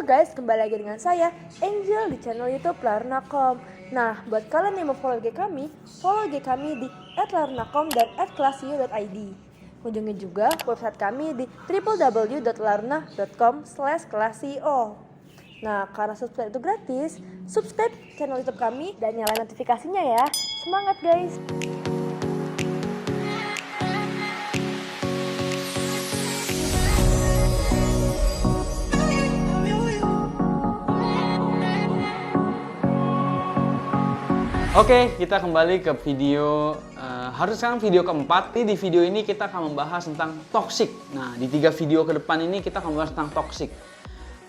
Halo guys, kembali lagi dengan saya Angel di channel YouTube Larnakom. Nah, buat kalian yang mau follow IG kami di @larnakom dan @kelasio.id. Kunjungi juga website kami di www.larna.com/kelasio. Nah, karena subscribe itu gratis, subscribe channel YouTube kami dan nyalain notifikasinya ya. Semangat guys! Oke, kita kembali ke video harus sekarang video keempat. Di video ini kita akan membahas tentang toxic. Nah, di 3 video ke depan ini kita akan membahas tentang toxic.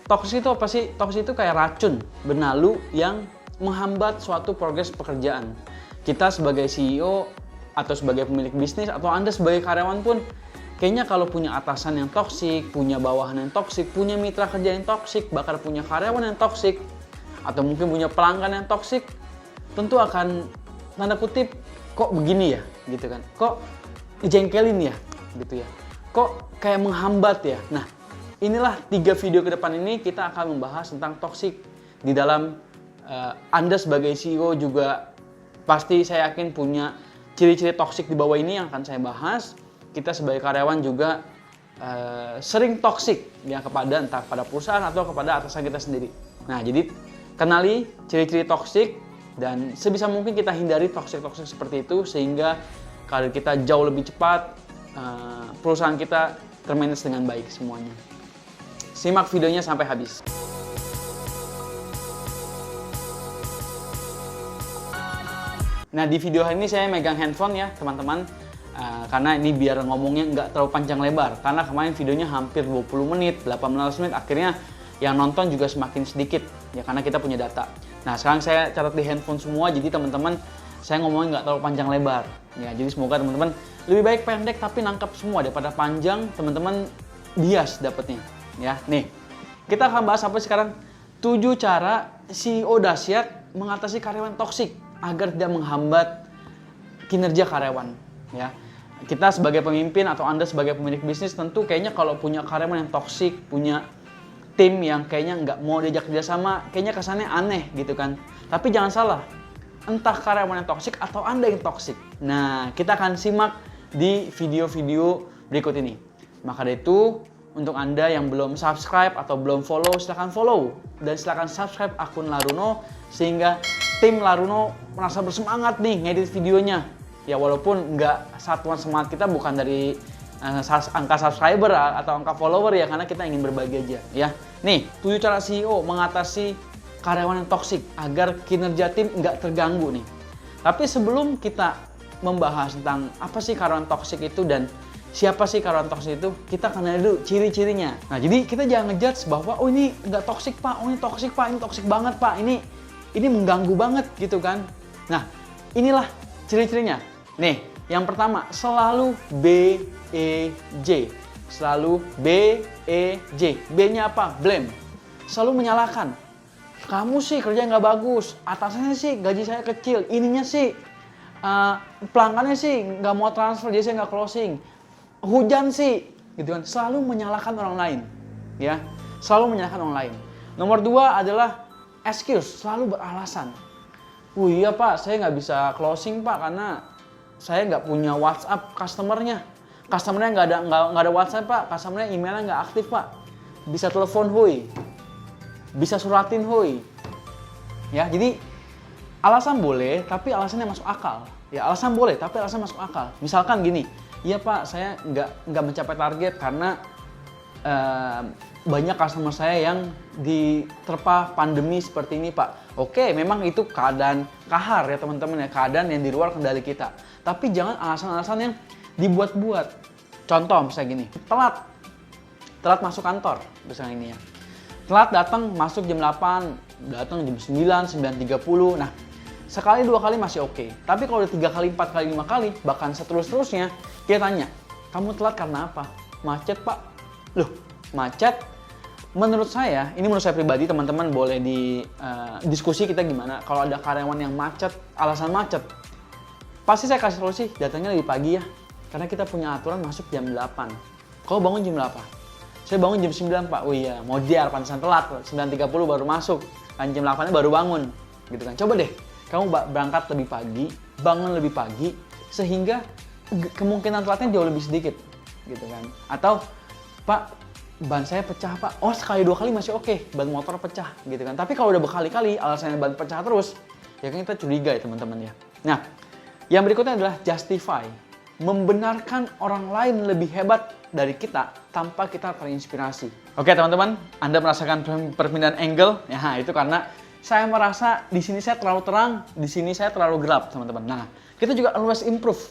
Toxic itu apa sih? Toxic itu kayak racun benalu yang menghambat suatu progres pekerjaan. Kita sebagai CEO atau sebagai pemilik bisnis atau Anda sebagai karyawan pun kayaknya kalau punya atasan yang toksik, punya bawahan yang toksik, punya mitra kerja yang toksik, bahkan punya karyawan yang toksik, atau mungkin punya pelanggan yang toksik, tentu akan tanda kutip kok begini ya gitu kan, kok jengkelin ya gitu ya, kok kayak menghambat ya. Nah, inilah 3 video ke depan ini kita akan membahas tentang toksik. Di dalam Anda sebagai CEO juga pasti saya yakin punya ciri-ciri toksik di bawah ini yang akan saya bahas. Kita sebagai karyawan juga sering toksik ya kepada entah pada perusahaan atau kepada atasan kita sendiri. Nah, jadi kenali ciri-ciri toksik dan sebisa mungkin kita hindari toksik-toksik seperti itu sehingga karir kita jauh lebih cepat, perusahaan kita termanage dengan baik semuanya. Simak videonya sampai habis. Nah, di video hari ini saya megang handphone ya teman-teman, karena ini biar ngomongnya nggak terlalu panjang lebar, karena kemarin videonya hampir 20 menit, 18 menit, akhirnya yang nonton juga semakin sedikit ya karena kita punya data. Nah, sekarang saya catat di handphone semua, jadi teman-teman saya ngomongnya nggak terlalu panjang lebar ya. Jadi semoga teman-teman lebih baik pendek tapi nangkep semua daripada panjang, teman-teman bias dapetnya ya. Nih, kita akan bahas apa sekarang? 7 cara CEO dahsyat mengatasi karyawan toksik agar tidak menghambat kinerja karyawan ya. Kita sebagai pemimpin atau Anda sebagai pemilik bisnis tentu kayaknya kalau punya karyawan yang toksik, punya tim yang kayaknya nggak mau diajak kerjasama, kayaknya kesannya aneh gitu kan. Tapi jangan salah, entah karyawan yang toksik atau Anda yang toksik. Nah, kita akan simak di video-video berikut ini. Maka dari itu, untuk Anda yang belum subscribe atau belum follow, silahkan follow. Dan silahkan subscribe akun Laruno, sehingga tim Laruno merasa bersemangat nih ngedit videonya. Ya walaupun nggak satuan semangat kita bukan dari angka subscriber atau angka follower ya, karena kita ingin berbagi aja ya. Nih, 7 cara CEO mengatasi karyawan yang toksik agar kinerja tim nggak terganggu nih. Tapi sebelum kita membahas tentang apa sih karyawan toksik itu dan siapa sih karyawan toksik itu, kita kenal dulu ciri-cirinya. Nah, jadi kita jangan ngejudge bahwa oh ini nggak toksik pak, oh ini toksik pak, ini toksik banget pak, ini mengganggu banget gitu kan. Nah, inilah ciri-cirinya. Nih, yang pertama, selalu B-E-J. Selalu B-E-J. B-nya apa? Blame. Selalu menyalahkan. Kamu sih kerja nggak bagus. Atasannya sih gaji saya kecil. Ininya sih pelanggannya sih nggak mau transfer, jadi saya nggak closing. Hujan sih. Gitu kan. Selalu menyalahkan orang lain. Ya. Selalu menyalahkan orang lain. Nomor 2 adalah excuse. Selalu beralasan. Oh iya pak, saya nggak bisa closing pak karena saya nggak punya WhatsApp customernya nggak ada WhatsApp pak, customernya emailnya nggak aktif pak, bisa telepon hoi, bisa suratin hoi, ya. Jadi alasan boleh, tapi alasannya masuk akal. Ya alasan boleh, tapi alasan masuk akal. Misalkan gini, iya pak, saya nggak mencapai target karena banyak customer saya yang diterpa pandemi seperti ini pak. Oke, memang itu keadaan kahar ya teman-teman ya, keadaan yang di luar kendali kita. Tapi jangan alasan-alasan yang dibuat-buat. Contoh misalnya gini, telat masuk kantor misalnya ini ya. Telat datang masuk jam 8, datang jam 9, 9.30. Nah, sekali 2 kali masih oke. Tapi kalau udah 3 kali, 4 kali, 5 kali, bahkan seterus-terusnya, dia tanya, kamu telat karena apa? Macet pak. Loh, macet? Menurut saya, ini menurut saya pribadi, teman-teman boleh di diskusi kita gimana. Kalau ada karyawan yang macet, alasan macet, pasti saya kasih solusi, datangnya lebih pagi ya. Karena kita punya aturan masuk jam 8. Kau bangun jam berapa? Saya bangun jam 9 Pak. Oh iya, mau dia pantesan telat, 9.30 baru masuk. Kan jam 8 baru bangun. Gitu kan. Coba deh, kamu berangkat lebih pagi, bangun lebih pagi, sehingga kemungkinan telatnya jauh lebih sedikit. Gitu kan. Atau, Pak, ban saya pecah Pak. Oh, sekali 2 kali masih oke, ban motor pecah. Gitu kan. Tapi kalau udah berkali-kali, alasannya ban pecah terus, ya kan kita curiga ya teman-teman ya. Nah, yang berikutnya adalah justify. Membenarkan orang lain lebih hebat dari kita tanpa kita terinspirasi. Oke teman-teman, Anda merasakan perpindahan angle? Ya, itu karena saya merasa di sini saya terlalu terang, di sini saya terlalu gelap, teman-teman. Nah, kita juga always improve.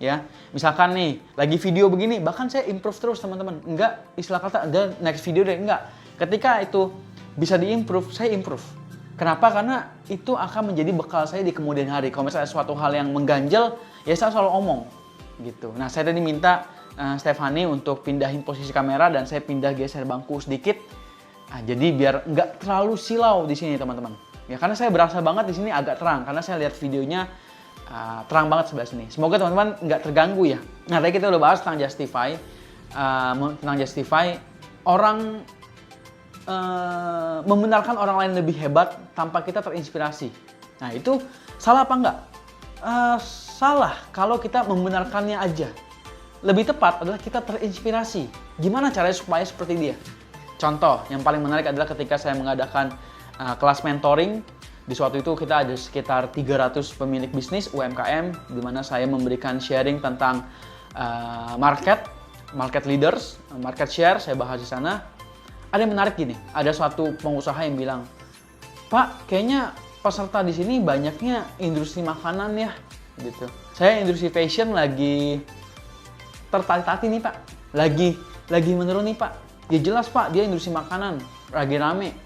Ya, misalkan nih, lagi video begini, bahkan saya improve terus teman-teman. Enggak, istilah kata, ada next video deh, enggak. Ketika itu bisa diimprove, saya improve. Kenapa? Karena itu akan menjadi bekal saya di kemudian hari. Kalau misalnya suatu hal yang mengganjal, ya saya selalu omong. Gitu. Nah, saya tadi minta Stefani untuk pindahin posisi kamera dan saya pindah geser bangku sedikit. Nah, jadi biar nggak terlalu silau di sini teman-teman. Ya, karena saya berasa banget di sini agak terang karena saya lihat videonya terang banget sebelah sini. Semoga teman-teman nggak terganggu ya. Nah, tadi kita udah bahas tentang justify orang membenarkan orang lain lebih hebat tanpa kita terinspirasi. Nah, itu salah apa enggak? Salah kalau kita membenarkannya aja. Lebih tepat adalah kita terinspirasi. Gimana caranya supaya seperti dia? Contoh yang paling menarik adalah ketika saya mengadakan kelas mentoring. Di suatu itu kita ada sekitar 300 pemilik bisnis UMKM, di mana saya memberikan sharing tentang market leaders, market share, saya bahas di sana. Ada yang menarik gini, ada suatu pengusaha yang bilang, Pak, kayaknya peserta di sini banyaknya industri makanan ya, gitu. Saya industri fashion lagi tertati-tati nih Pak, lagi menurun nih Pak. Ya jelas Pak, dia industri makanan, lagi rame.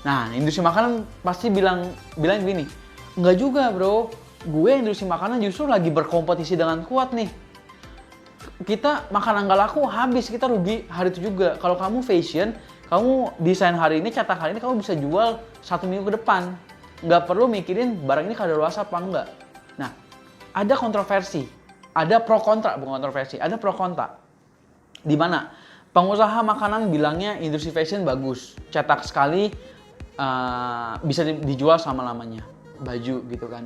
Nah, industri makanan pasti bilang gini, enggak juga bro, gue industri makanan justru lagi berkompetisi dengan kuat nih. Kita makanan nggak laku habis, kita rugi hari itu juga. Kalau kamu fashion, kamu desain hari ini, cetak hari ini, kamu bisa jual 1 minggu ke depan. Nggak perlu mikirin barang ini kadaluarsa apa enggak. Nah, ada kontroversi, ada pro kontra, bukan kontroversi, ada pro kontra. Di mana pengusaha makanan bilangnya industri fashion bagus, cetak sekali bisa dijual selama-lamanya, baju gitu kan.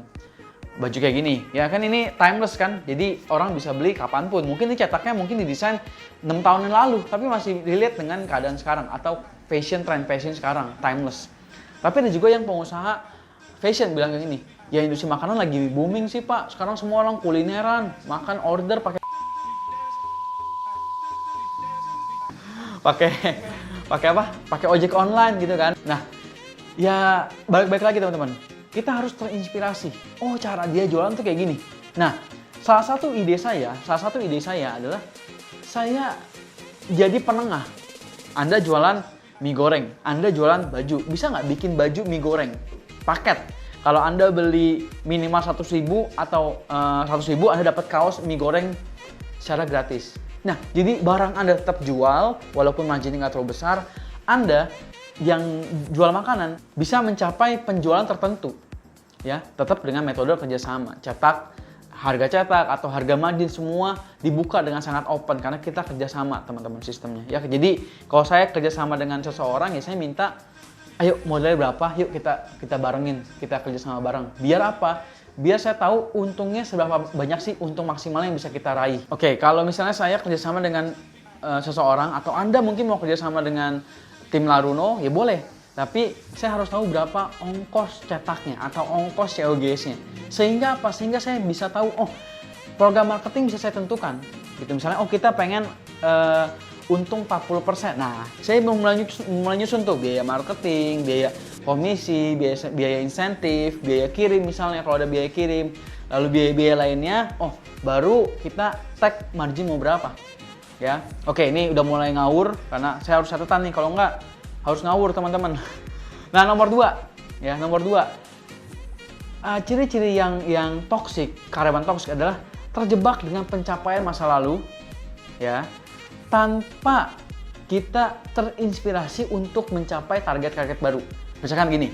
Baju kayak gini, ya kan ini timeless kan, jadi orang bisa beli kapanpun. Mungkin ini cetaknya mungkin didesain 6 tahun yang lalu, tapi masih dilihat dengan keadaan sekarang, atau trend fashion sekarang, timeless. Tapi ada juga yang pengusaha fashion bilang kayak gini, ya industri makanan lagi booming sih Pak, sekarang semua orang kulineran, makan order pakai apa? Pakai ojek online gitu kan. Nah, ya balik lagi teman-teman. Kita harus terinspirasi. Oh, cara dia jualan tuh kayak gini. Nah, salah satu ide saya adalah saya jadi penengah. Anda jualan mie goreng, Anda jualan baju. Bisa nggak bikin baju mie goreng? Paket. Kalau Anda beli minimal 100.000 atau 100.000, Anda dapat kaos mie goreng secara gratis. Nah, jadi barang Anda tetap jual, walaupun marginnya nggak terlalu besar, Anda yang jual makanan bisa mencapai penjualan tertentu. Ya, tetap dengan metode kerjasama, harga cetak atau harga margin semua dibuka dengan sangat open karena kita kerjasama teman-teman sistemnya. Ya, jadi kalau saya kerjasama dengan seseorang ya saya minta, ayo modalnya berapa, yuk kita barengin, kita kerjasama bareng. Biar apa? Biar saya tahu untungnya seberapa banyak sih untung maksimal yang bisa kita raih. Oke, kalau misalnya saya kerjasama dengan seseorang atau Anda mungkin mau kerjasama dengan tim Laruno, ya boleh. Tapi saya harus tahu berapa ongkos cetaknya atau ongkos COGS-nya. Sehingga apa? Sehingga saya bisa tahu, oh program marketing bisa saya tentukan. Gitu. Misalnya, oh kita pengen untung 40%. Nah, saya mau mulai nyusun tuh biaya marketing, biaya komisi, biaya insentif, biaya kirim misalnya kalau ada biaya kirim. Lalu biaya-biaya lainnya, oh baru kita tag margin mau berapa. Ya, oke ini udah mulai ngawur karena saya harus catatan nih, kalau enggak harus ngawur teman-teman. Nah nomor 2, ciri-ciri yang toksik, karyawan toksik adalah terjebak dengan pencapaian masa lalu, ya, tanpa kita terinspirasi untuk mencapai target-target baru. Misalkan gini,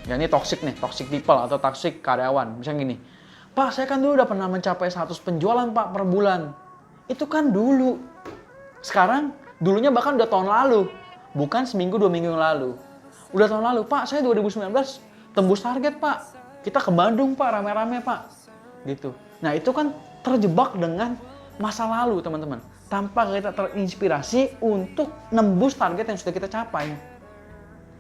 ya ini toxic nih, toxic people atau toxic karyawan. Misalkan gini, Pak saya kan dulu udah pernah mencapai 100 penjualan Pak per bulan. Itu kan dulu. Sekarang Dulunya bahkan udah tahun lalu, bukan seminggu 2 minggu yang lalu. Udah tahun lalu, Pak, saya 2019 tembus target, Pak. Kita ke Bandung, Pak, rame-rame, Pak. Gitu. Nah, itu kan terjebak dengan masa lalu, teman-teman. Tanpa kita terinspirasi untuk nembus target yang sudah kita capai.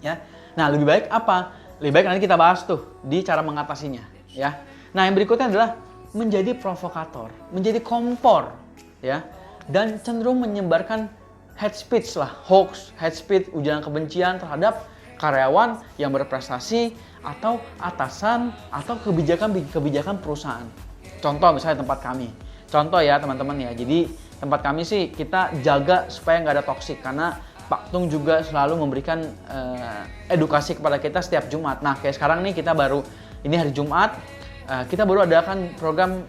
Ya. Nah, lebih baik apa? Lebih baik nanti kita bahas tuh di cara mengatasinya, ya. Nah, yang berikutnya adalah menjadi provokator, menjadi kompor, ya. Dan cenderung menyebarkan hate speech lah, hoax, hate speech, ujaran kebencian terhadap karyawan yang berprestasi atau atasan atau kebijakan perusahaan. Contoh misalnya tempat kami. Contoh ya teman-teman ya. Jadi tempat kami sih kita jaga supaya nggak ada toksik karena Pak Tung juga selalu memberikan edukasi kepada kita setiap Jumat. Nah kayak sekarang nih kita baru, ini hari Jumat, kita baru adakan program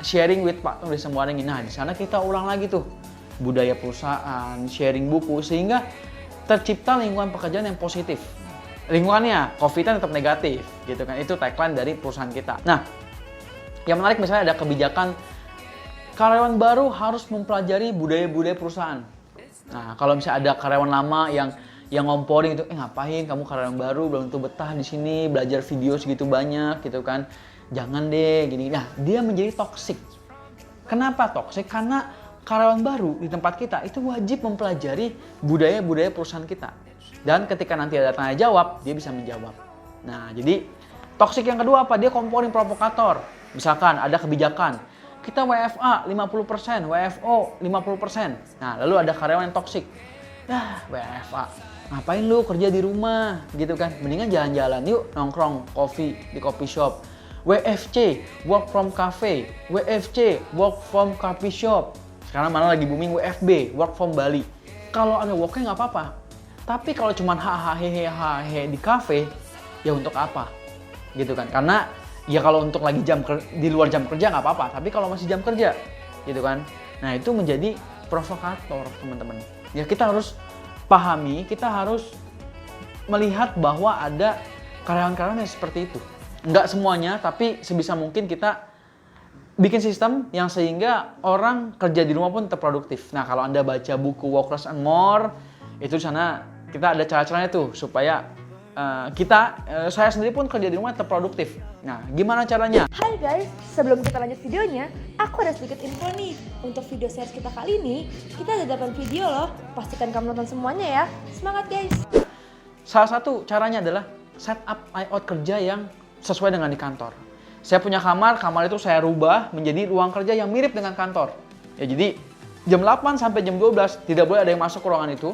sharing with Pak Tung di Semwaring. Nah di sana kita ulang lagi tuh budaya perusahaan, sharing buku sehingga tercipta lingkungan pekerjaan yang positif. Lingkungannya, COVID-nya tetap negatif, gitu kan? Itu tagline dari perusahaan kita. Nah, yang menarik misalnya ada kebijakan karyawan baru harus mempelajari budaya-budaya perusahaan. Nah, kalau misalnya ada karyawan lama yang ngomporin gitu, ngapain kamu karyawan baru belum tentu betah di sini, belajar video segitu banyak gitu kan. Jangan deh gini. Nah, dia menjadi toksik. Kenapa toksik? Karena karyawan baru di tempat kita itu wajib mempelajari budaya-budaya perusahaan kita. Dan ketika nanti ada tanya jawab, dia bisa menjawab. Nah, jadi toksik yang kedua apa? Dia komporin provokator. Misalkan ada kebijakan, kita WFA 50%, WFO 50%. Nah, lalu ada karyawan yang toksik. WFA, ngapain lu kerja di rumah? Gitu kan, mendingan jalan-jalan yuk nongkrong kopi di coffee shop. WFC, work from cafe. WFC, work from coffee shop. Sekarang mana lagi booming WFB, work from Bali. Kalau ada worknya nggak apa-apa. Tapi kalau cuma hahaha di kafe, ya untuk apa? Gitu kan, karena ya kalau untuk lagi di luar jam kerja nggak apa-apa, tapi kalau masih jam kerja, gitu kan. Nah itu menjadi provokator teman-teman. Ya kita harus pahami, kita harus melihat bahwa ada karyawan-karyawan yang seperti itu. Nggak semuanya, tapi sebisa mungkin kita bikin sistem yang sehingga orang kerja di rumah pun tetap produktif. Nah kalau Anda baca buku Work Less and More, itu di sana kita ada cara-caranya tuh supaya saya sendiri pun kerja di rumah tetap produktif. Nah, gimana caranya? Hai guys, sebelum kita lanjut videonya, aku ada sedikit info nih. Untuk video series kita kali ini, kita ada 8 video loh. Pastikan kamu nonton semuanya ya. Semangat guys! Salah satu caranya adalah set up layout kerja yang sesuai dengan di kantor. Saya punya kamar itu saya rubah menjadi ruang kerja yang mirip dengan kantor. Ya jadi, jam 8 sampai jam 12 tidak boleh ada yang masuk ke ruangan itu.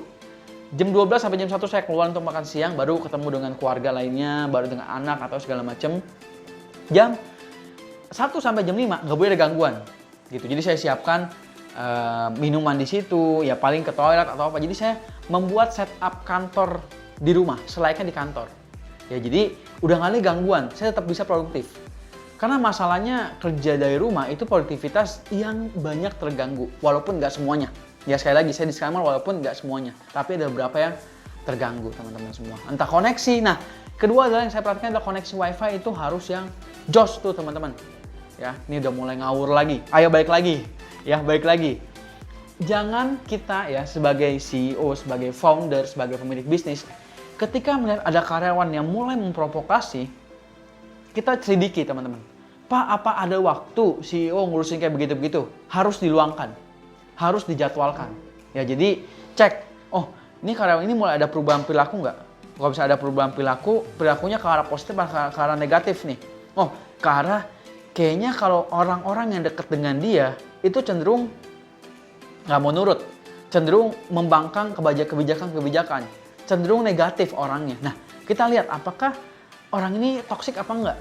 Jam 12 sampai jam 1 saya keluar untuk makan siang, baru ketemu dengan keluarga lainnya, baru dengan anak atau segala macam. Jam 1 sampai jam 5 nggak boleh ada gangguan. Gitu. Jadi saya siapkan minuman di situ, ya paling ke toilet atau apa. Jadi saya membuat setup kantor di rumah, selayaknya di kantor. Ya jadi udah nggak ada gangguan, saya tetap bisa produktif. Karena masalahnya kerja dari rumah itu produktivitas yang banyak terganggu, walaupun nggak semuanya. Ya sekali lagi saya disclaimer walaupun nggak semuanya, tapi ada beberapa yang terganggu teman-teman semua. Entah koneksi. Nah, kedua adalah yang saya perhatikan adalah koneksi WiFi itu harus yang jos tuh teman-teman. Ya, ini udah mulai ngawur lagi. Ayo balik lagi. Ya, balik lagi. Jangan kita ya sebagai CEO, sebagai founder, sebagai pemilik bisnis, ketika melihat ada karyawan yang mulai memprovokasi, kita selidiki teman-teman. Pak, apa ada waktu CEO ngurusin kayak begitu-begitu? Harus diluangkan. Harus dijadwalkan. Ya jadi cek, oh ini karyawan ini mulai ada perubahan perilaku nggak? Kalau bisa ada perubahan perilakunya ke arah positif atau ke arah negatif nih. Oh ke arah kayaknya kalau orang-orang yang dekat dengan dia itu cenderung nggak mau nurut, cenderung membangkang kebijakan-kebijakan, cenderung negatif orangnya. Nah kita lihat apakah orang ini toksik apa enggak.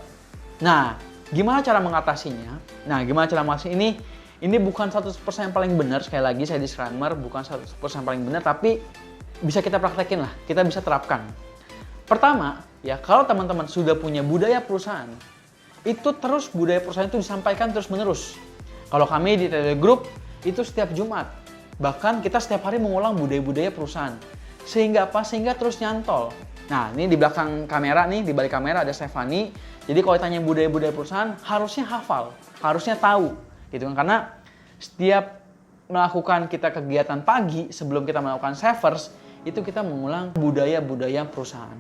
Nah gimana cara mengatasinya? Ini bukan 100% yang paling benar, sekali lagi saya disclaimer, bukan 100% paling benar, tapi bisa kita praktekin lah, kita bisa terapkan. Pertama, ya kalau teman-teman sudah punya budaya perusahaan, itu terus budaya perusahaan itu disampaikan terus-menerus. Kalau kami di Telegroup, itu setiap Jumat. Bahkan kita setiap hari mengulang budaya-budaya perusahaan. Sehingga apa? Sehingga terus nyantol. Nah, ini di belakang kamera nih, di balik kamera ada Stefani. Jadi kalau ditanya budaya-budaya perusahaan, harusnya hafal, harusnya tahu. Gitu kan, karena setiap melakukan kita kegiatan pagi sebelum kita melakukan savers, itu kita mengulang budaya-budaya perusahaan.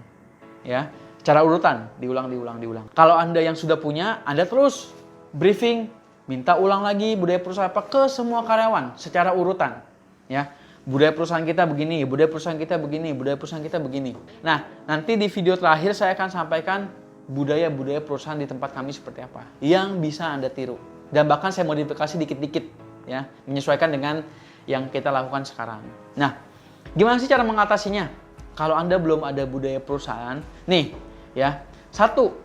Ya, secara urutan, diulang. Kalau Anda yang sudah punya, Anda terus briefing, minta ulang lagi budaya perusahaan apa ke semua karyawan secara urutan. Ya, budaya perusahaan kita begini, budaya perusahaan kita begini, budaya perusahaan kita begini. Nah, nanti di video terakhir saya akan sampaikan budaya-budaya perusahaan di tempat kami seperti apa yang bisa Anda tiru. Dan bahkan saya modifikasi dikit-dikit, ya, menyesuaikan dengan yang kita lakukan sekarang. Nah, gimana sih cara mengatasinya? Kalau Anda belum ada budaya perusahaan, nih, ya, satu,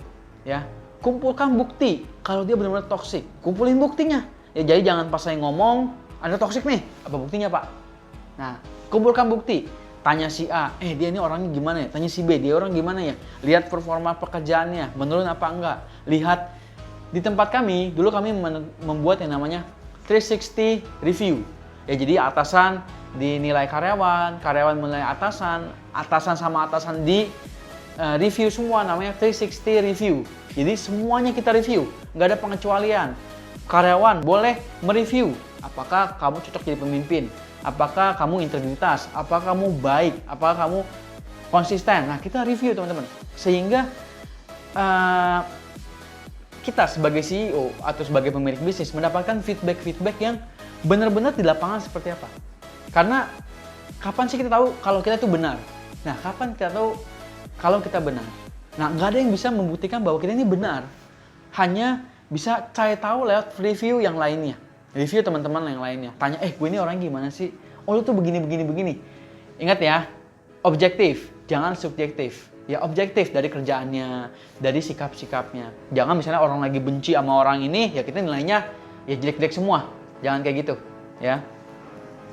ya, kumpulkan bukti kalau dia benar-benar toksik. Kumpulin buktinya. Ya, jadi jangan pas saya ngomong, Anda toksik nih, apa buktinya, Pak? Nah, kumpulkan bukti. Tanya si A, dia ini orangnya gimana ya? Tanya si B, dia orang gimana ya? Lihat performa pekerjaannya, menurun apa enggak? Lihat di tempat kami, dulu kami membuat yang namanya 360 review. Ya, jadi atasan dinilai karyawan, karyawan menilai atasan, atasan sama atasan di review semua, namanya 360 review. Jadi semuanya kita review, nggak ada pengecualian. Karyawan boleh mereview, apakah kamu cocok jadi pemimpin, apakah kamu integritas, apakah kamu baik, apakah kamu konsisten. Nah, kita review teman-teman, sehingga kita sebagai CEO atau sebagai pemilik bisnis mendapatkan feedback yang benar-benar di lapangan seperti apa. Karena kapan sih kita tahu kalau kita itu benar? Nah, kapan kita tahu kalau kita benar? Nah, nggak ada yang bisa membuktikan bahwa kita ini benar. Hanya bisa saya tahu lewat review yang lainnya. Review teman-teman yang lainnya. Tanya, gue ini orang gimana sih? Oh, lu tuh begini. Ingat ya, objektif, jangan subjektif. Ya, objektif dari kerjaannya, dari sikap-sikapnya. Jangan misalnya orang lagi benci sama orang ini, ya kita nilainya ya jelek-jelek semua. Jangan kayak gitu, ya.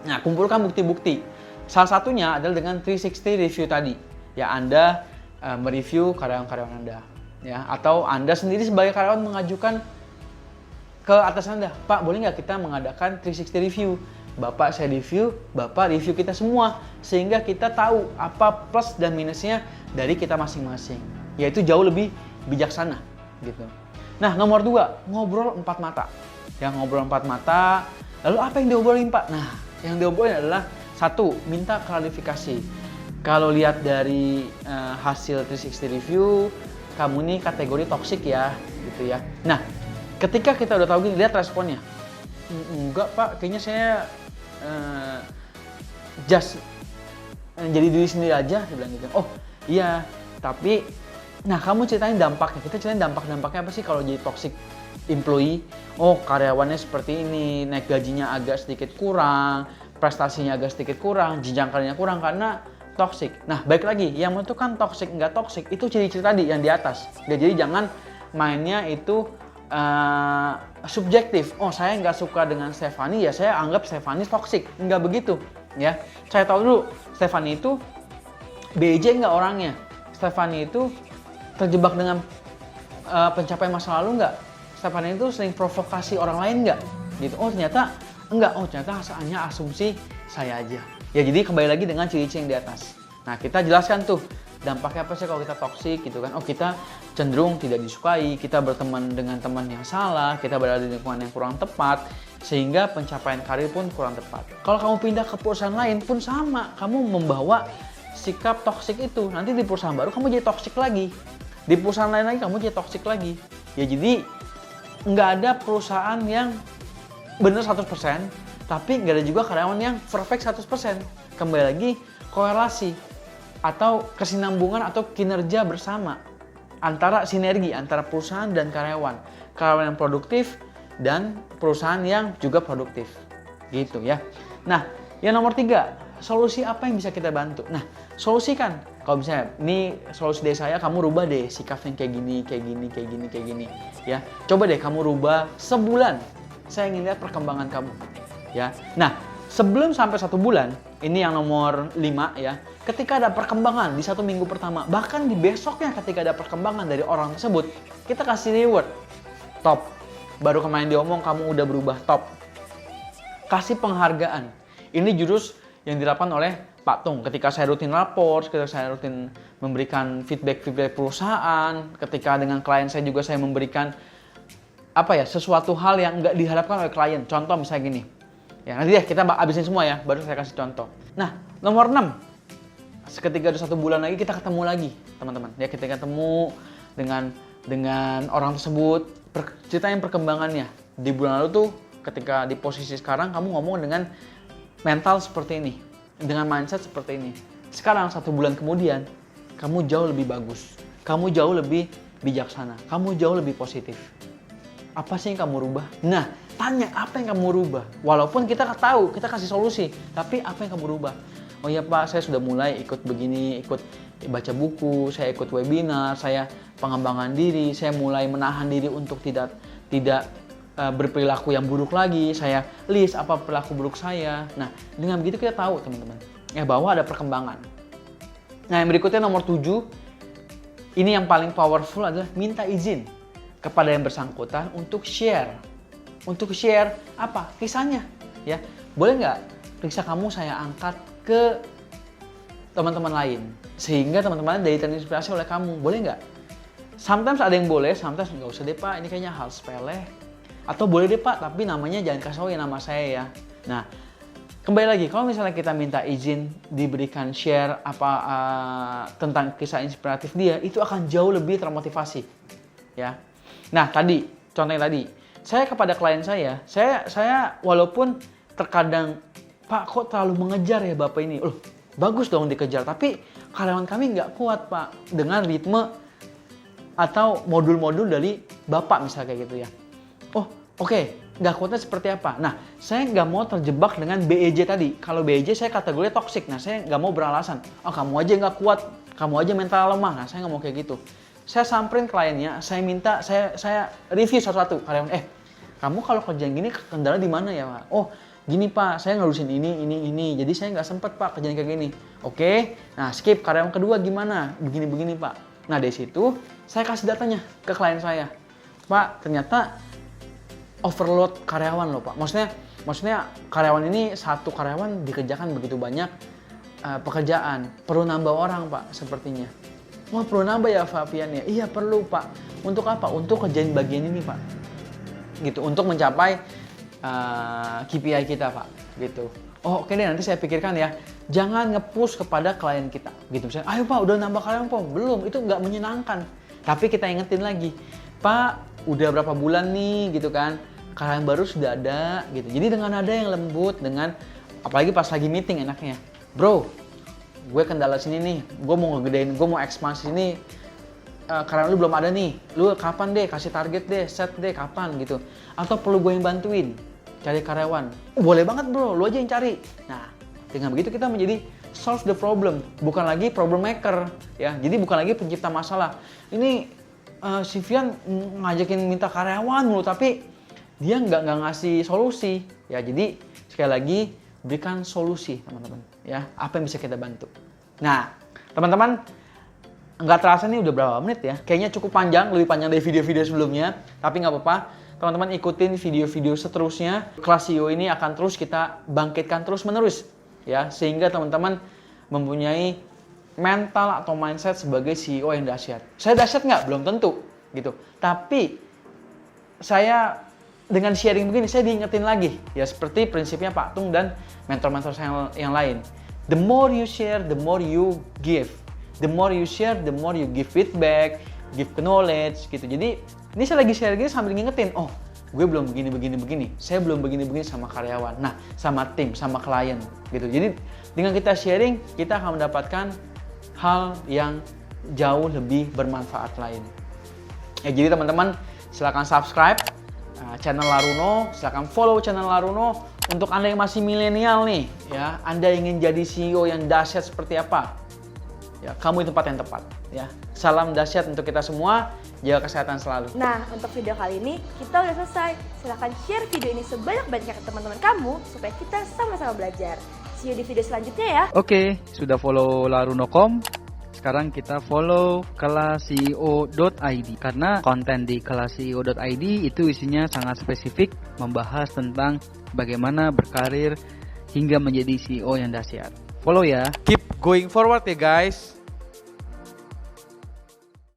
Nah, kumpulkan bukti-bukti. Salah satunya adalah dengan 360 review tadi. Ya, Anda mereview karyawan-karyawan Anda. Ya, atau Anda sendiri sebagai karyawan mengajukan ke atasan Anda, Pak, boleh nggak kita mengadakan 360 review? Bapak saya review, Bapak review kita semua. Sehingga kita tahu apa plus dan minusnya dari kita masing-masing. Yaitu jauh lebih bijaksana. Gitu. Nah, nomor 2, ngobrol 4 mata. Ya, ngobrol 4 mata. Lalu apa yang diobrolin, Pak? Nah, yang diobrolin adalah 1, minta klarifikasi. Kalau lihat dari hasil 360 review, kamu ini kategori toksik ya, gitu ya. Nah, ketika kita udah tahu gini, lihat responnya. Enggak, Pak, kayaknya saya just jadi diri sendiri aja, dia bilang gitu. Oh, iya, tapi nah, kamu ceritain dampaknya. Kita ceritain dampak-dampaknya apa sih kalau jadi toxic employee? Oh, karyawannya seperti ini, naik gajinya agak sedikit kurang, prestasinya agak sedikit kurang, jenjang karirnya kurang karena toxic. Nah, baik lagi, yang menentukan toxic nggak toxic itu ciri-ciri tadi yang di atas. Jadi jangan mainnya itu subjektif. Oh, saya nggak suka dengan Stephanie, ya saya anggap Stephanie toxic. Nggak begitu, ya. Saya tahu dulu, Stephanie itu BJ nggak orangnya. Stephanie itu terjebak dengan pencapaian masa lalu nggak? Stephanie itu sering provokasi orang lain nggak? Gitu. Oh, ternyata enggak. Oh, ternyata hanya asumsi saya aja. Ya, jadi kembali lagi dengan ciri-ciri yang di atas. Nah, kita jelaskan tuh dampaknya apa sih kalau kita toksik gitu kan. Oh, kita cenderung tidak disukai, kita berteman dengan teman yang salah, kita berada di lingkungan yang kurang tepat, sehingga pencapaian karir pun kurang tepat. Kalau kamu pindah ke perusahaan lain pun sama, kamu membawa sikap toksik itu. Nanti di perusahaan baru kamu jadi toksik lagi. Di perusahaan lain lagi kamu jadi toksik lagi. Ya, jadi nggak ada perusahaan yang benar 100%, tapi nggak ada juga karyawan yang perfect 100%. Kembali lagi, korelasi atau kesinambungan atau kinerja bersama antara sinergi antara perusahaan dan karyawan. Karyawan yang produktif dan perusahaan yang juga produktif. Gitu ya. Nah, yang nomor 3, solusi apa yang bisa kita bantu? Nah, solusikan. Kalau misalnya, ini solusi dari saya, kamu rubah deh sikapnya kayak gini. Ya, coba deh kamu rubah sebulan. Saya ingin lihat perkembangan kamu. Ya, nah sebelum sampai 1 bulan, ini yang nomor 5 ya. Ketika ada perkembangan di 1 minggu pertama, bahkan di besoknya ketika ada perkembangan dari orang tersebut, kita kasih reward. Top. Baru kemarin diomong kamu udah berubah, top. Kasih penghargaan. Ini jurus yang diterapkan oleh Pak Tung. Ketika saya rutin lapor, ketika saya rutin memberikan feedback perusahaan, ketika dengan klien saya juga saya memberikan sesuatu hal yang nggak diharapkan oleh klien. Contoh misalnya gini, Ya, nanti deh kita abisin semua ya, baru saya kasih contoh. Nah, nomor 6. Ketika udah 1 bulan lagi, kita ketemu lagi, teman-teman. Ya, kita ketemu dengan orang tersebut, ceritain perkembangannya. Di bulan lalu tuh, ketika di posisi sekarang, kamu ngomong dengan mental seperti ini, dengan mindset seperti ini. Sekarang 1 bulan kemudian, kamu jauh lebih bagus, kamu jauh lebih bijaksana, kamu jauh lebih positif. Apa sih yang kamu rubah? Nah, tanya apa yang kamu rubah. Walaupun kita tahu, kita kasih solusi, tapi apa yang kamu rubah? Oh iya Pak, saya sudah mulai ikut begini, ikut baca buku, saya ikut webinar, saya pengembangan diri, saya mulai menahan diri untuk tidak berperilaku yang buruk lagi, saya list apa perilaku buruk saya. Nah, dengan begitu kita tahu teman-teman, ya bahwa ada perkembangan. Nah, yang berikutnya nomor 7, ini yang paling powerful adalah minta izin kepada yang bersangkutan untuk share. Untuk share apa? Kisahnya. Ya, boleh nggak kisah kamu saya angkat ke teman-teman lain sehingga teman-teman dari terinspirasi oleh kamu, boleh nggak? Sometimes ada yang boleh, sometimes nggak usah deh Pak, ini kayaknya hal sepele. Atau boleh deh Pak, tapi namanya jangan kasih tahu ya nama saya ya. Nah, kembali lagi, kalau misalnya kita minta izin diberikan share tentang kisah inspiratif dia, itu akan jauh lebih termotivasi, ya. Nah, tadi contohnya tadi, saya kepada klien saya walaupun terkadang Pak kok terlalu mengejar ya Bapak ini, loh bagus dong dikejar, tapi karyawan kami nggak kuat Pak dengan ritme atau modul-modul dari Bapak misalnya kayak gitu ya. Oh oke, nggak kuatnya seperti apa? Nah, saya nggak mau terjebak dengan BEJ tadi. Kalau BEJ saya kategorinya toksik. Nah, saya nggak mau beralasan. Oh, kamu aja nggak kuat, kamu aja mental lemah. Nah, saya nggak mau kayak gitu. Saya samperin kliennya, saya minta, saya review satu-satu. Karyawan, kamu kalau kerjaan gini kendala di mana ya Pak? Oh, gini Pak, saya ngurusin ini. Jadi saya nggak sempet Pak kerjaan kayak gini. Oke, nah skip. Karyawan kedua gimana? Begini Pak. Nah, dari situ saya kasih datanya ke klien saya. Pak, ternyata overload karyawan loh Pak. Maksudnya karyawan ini satu karyawan dikerjakan begitu banyak pekerjaan. Perlu nambah orang Pak sepertinya. Wah perlu nambah ya Fabian ya? Iya perlu Pak. Untuk apa? Untuk kerjain bagian ini Pak. Gitu. Untuk mencapai KPI kita Pak. Gitu. Oh oke deh nanti saya pikirkan ya. Jangan nge-push kepada klien kita. Gitu. Misalnya, ayo Pak udah nambah karyawan Pak. Belum. Itu nggak menyenangkan. Tapi kita ingetin lagi. Pak udah berapa bulan nih gitu kan. Karyawan baru sudah ada gitu. Jadi dengan nada yang lembut, dengan apalagi pas lagi meeting enaknya. Bro, gue kendala sini nih, gue mau ngegedein, gue mau ekspansi sini. Karyawan lu belum ada nih, lu kapan deh kasih target deh, set deh kapan gitu. Atau perlu gue yang bantuin cari karyawan. Boleh banget bro, lu aja yang cari. Nah, dengan begitu kita menjadi solve the problem, bukan lagi problem maker ya. Jadi bukan lagi pencipta masalah. Ini si Vian ngajakin minta karyawan mulu tapi dia nggak ngasih solusi ya. Jadi sekali lagi berikan solusi teman-teman ya, apa yang bisa kita bantu. Nah teman-teman, nggak terasa nih udah berapa menit ya, kayaknya cukup panjang, lebih panjang dari video-video sebelumnya, tapi nggak apa-apa teman-teman, ikutin video-video seterusnya. Kelas CEO ini akan terus kita bangkitkan terus menerus ya, sehingga teman-teman mempunyai mental atau mindset sebagai CEO yang dahsyat. Saya dahsyat nggak? Belum tentu gitu, tapi saya dengan sharing begini, saya diingetin lagi. Ya seperti prinsipnya Pak Tung dan mentor-mentor saya yang lain. The more you share, the more you give. The more you share, the more you give feedback, give knowledge gitu. Jadi ini saya lagi share gini sambil ngingetin, oh gue belum begini. Saya belum begini sama karyawan. Nah, sama tim, sama klien gitu. Jadi dengan kita sharing, kita akan mendapatkan hal yang jauh lebih bermanfaat lain. Ya jadi teman-teman, silakan subscribe channel Laruno, silakan follow channel Laruno. Untuk Anda yang masih milenial nih, ya, Anda ingin jadi CEO yang dahsyat seperti apa? Ya, kamu di tempat yang tepat, ya. Salam dahsyat untuk kita semua, jaga kesehatan selalu. Nah, untuk video kali ini kita udah selesai. Silahkan share video ini sebanyak-banyaknya ke teman-teman kamu supaya kita sama-sama belajar. See you di video selanjutnya ya. Oke, sudah follow Laruno.com. Sekarang kita follow kelasceo.id karena konten di kelasceo.id itu isinya sangat spesifik, membahas tentang bagaimana berkarir hingga menjadi CEO yang dahsyat. Follow ya. Keep going forward ya guys.